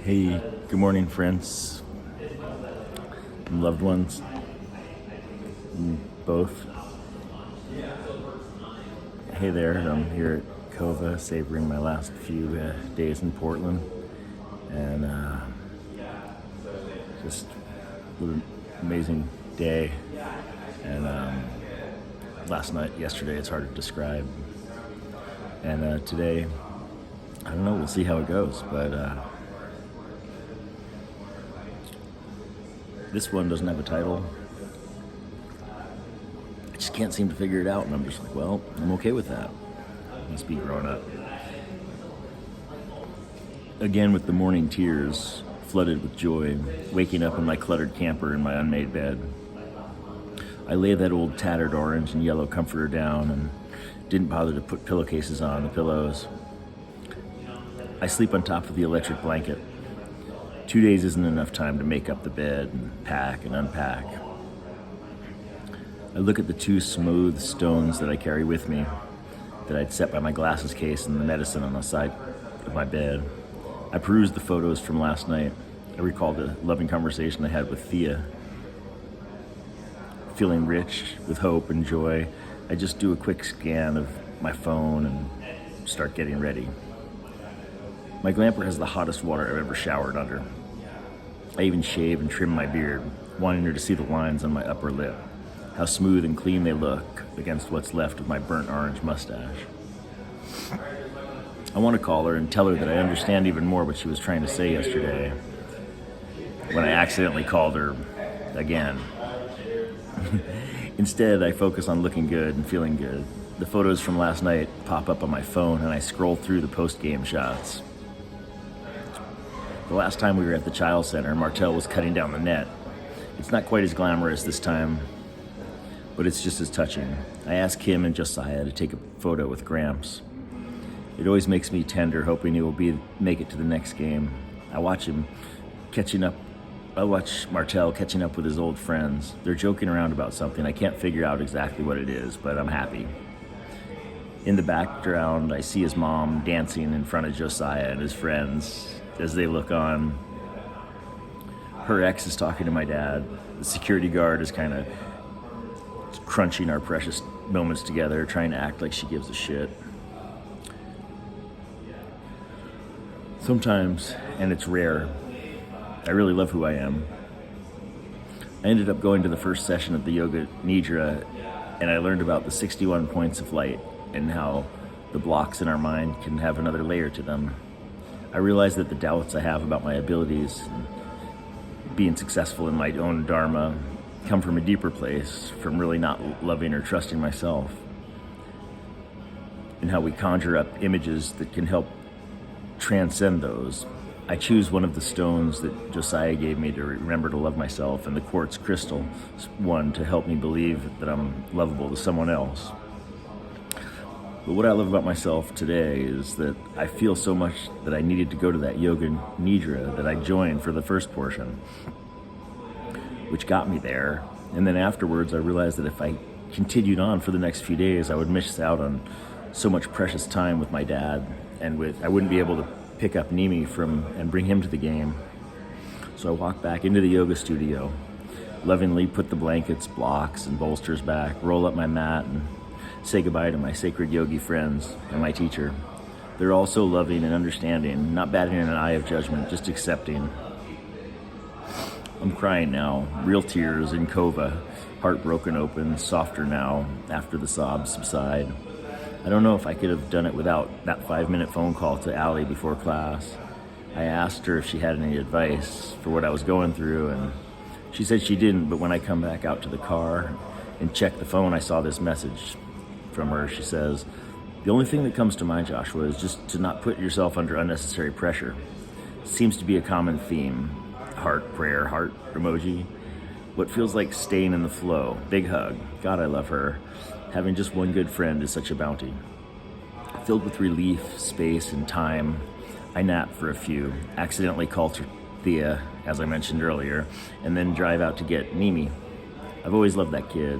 Hey, good morning, friends and loved ones, both. Hey there, I'm here at Cova, savoring my last few days in Portland, and just what an amazing day. And yesterday, it's hard to describe, and today, I don't know, we'll see how it goes, but this one doesn't have a title. I just can't seem to figure it out, and I'm just like, well, I'm okay with that. Must be growing up. Again, with the morning tears, flooded with joy, waking up in my cluttered camper in my unmade bed. I lay that old tattered orange and yellow comforter down and didn't bother to put pillowcases on the pillows. I sleep on top of the electric blanket. 2 days isn't enough time to make up the bed and pack and unpack. I look at the two smooth stones that I carry with me, that I'd set by my glasses case and the medicine on the side of my bed. I peruse the photos from last night. I recall the loving conversation I had with Thea. Feeling rich with hope and joy, I just do a quick scan of my phone and start getting ready. My glamper has the hottest water I've ever showered under. I even shave and trim my beard, wanting her to see the lines on my upper lip, how smooth and clean they look against what's left of my burnt orange mustache. I want to call her and tell her that I understand even more what she was trying to say yesterday, when I accidentally called her again. Instead, I focus on looking good and feeling good. The photos from last night pop up on my phone, and I scroll through the post-game shots. The last time we were at the Child Center, Martell was cutting down the net. It's not quite as glamorous this time, but it's just as touching. I asked Kim and Josiah to take a photo with Gramps. It always makes me tender, hoping he will make it to the next game. I watch Martell catching up with his old friends. They're joking around about something. I can't figure out exactly what it is, but I'm happy. In the background, I see his mom dancing in front of Josiah and his friends as they look on. Her ex is talking to my dad. The security guard is kind of crunching our precious moments together, trying to act like she gives a shit. Sometimes, and it's rare, I really love who I am. I ended up going to the first session of the Yoga Nidra, and I learned about the 61 points of light and how the blocks in our mind can have another layer to them. I realized that the doubts I have about my abilities and being successful in my own dharma come from a deeper place, from really not loving or trusting myself, and how we conjure up images that can help transcend those. I choose one of the stones that Josiah gave me to remember to love myself, and the quartz crystal one to help me believe that I'm lovable to someone else. But what I love about myself today is that I feel so much that I needed to go to that Yoga Nidra that I joined for the first portion, which got me there. And then afterwards, I realized that if I continued on for the next few days, I would miss out on so much precious time with my dad, and I wouldn't be able to pick up Nimi and bring him to the game. So I walked back into the yoga studio, lovingly put the blankets, blocks, and bolsters back, roll up my mat, and say goodbye to my sacred yogi friends and my teacher. They're all so loving and understanding, not batting an eye of judgment, just accepting. I'm crying now, real tears in Cova, heart broken open, softer now after the sobs subside. I don't know if I could have done it without that 5-minute phone call to Allie before class. I asked her if she had any advice for what I was going through, and she said she didn't, but when I come back out to the car and check the phone, I saw this message from her. She says, "The only thing that comes to mind, Joshua, is just to not put yourself under unnecessary pressure. Seems to be a common theme. Heart, prayer, heart emoji. What feels like staying in the flow. Big hug. God, I love her. Having just one good friend is such a bounty." Filled with relief, space, and time, I nap for a few, accidentally call Thea, as I mentioned earlier, and then drive out to get Nimi. I've always loved that kid,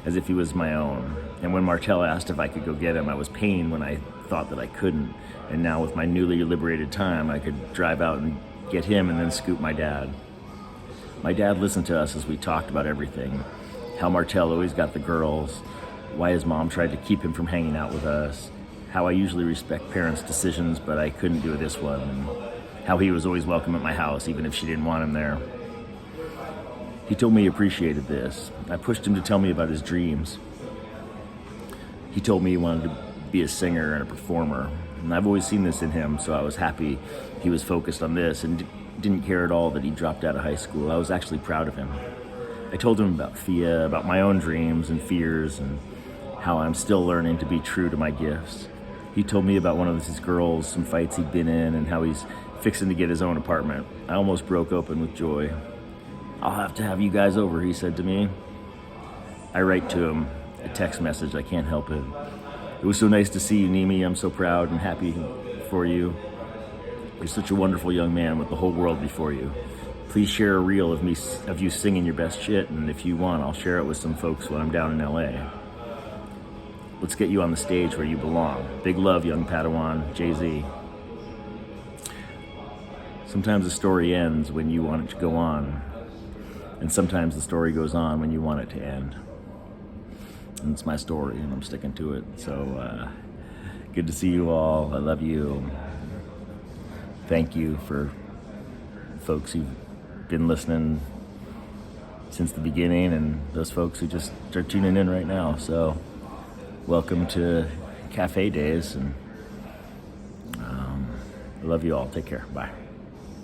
as if he was my own. And when Martell asked if I could go get him, I was pained when I thought that I couldn't. And now with my newly liberated time, I could drive out and get him and then scoop my dad. My dad listened to us as we talked about everything. How Martell always got the girls, why his mom tried to keep him from hanging out with us, how I usually respect parents' decisions, but I couldn't do this one, and how he was always welcome at my house, even if she didn't want him there. He told me he appreciated this. I pushed him to tell me about his dreams. He told me he wanted to be a singer and a performer, and I've always seen this in him, so I was happy he was focused on this and didn't care at all that he dropped out of high school. I was actually proud of him. I told him about Fia, about my own dreams and fears, and how I'm still learning to be true to my gifts. He told me about one of his girls, some fights he'd been in, and how he's fixing to get his own apartment. I almost broke open with joy. "I'll have to have you guys over," he said to me. I write to him a text message. I can't help it. "It was so nice to see you, Nimi. I'm so proud and happy for you. You're such a wonderful young man with the whole world before you. Please share a reel of you singing your best shit, and if you want, I'll share it with some folks when I'm down in LA. Let's get you on the stage where you belong. Big love, young Padawan, Jay-Z." Sometimes the story ends when you want it to go on, and sometimes the story goes on when you want it to end. And it's my story, and I'm sticking to it. So, good to see you all. I love you. Thank you for folks who've been listening since the beginning, and those folks who just are tuning in right now. So, welcome to Cafe Days, and I love you all. Take care. Bye.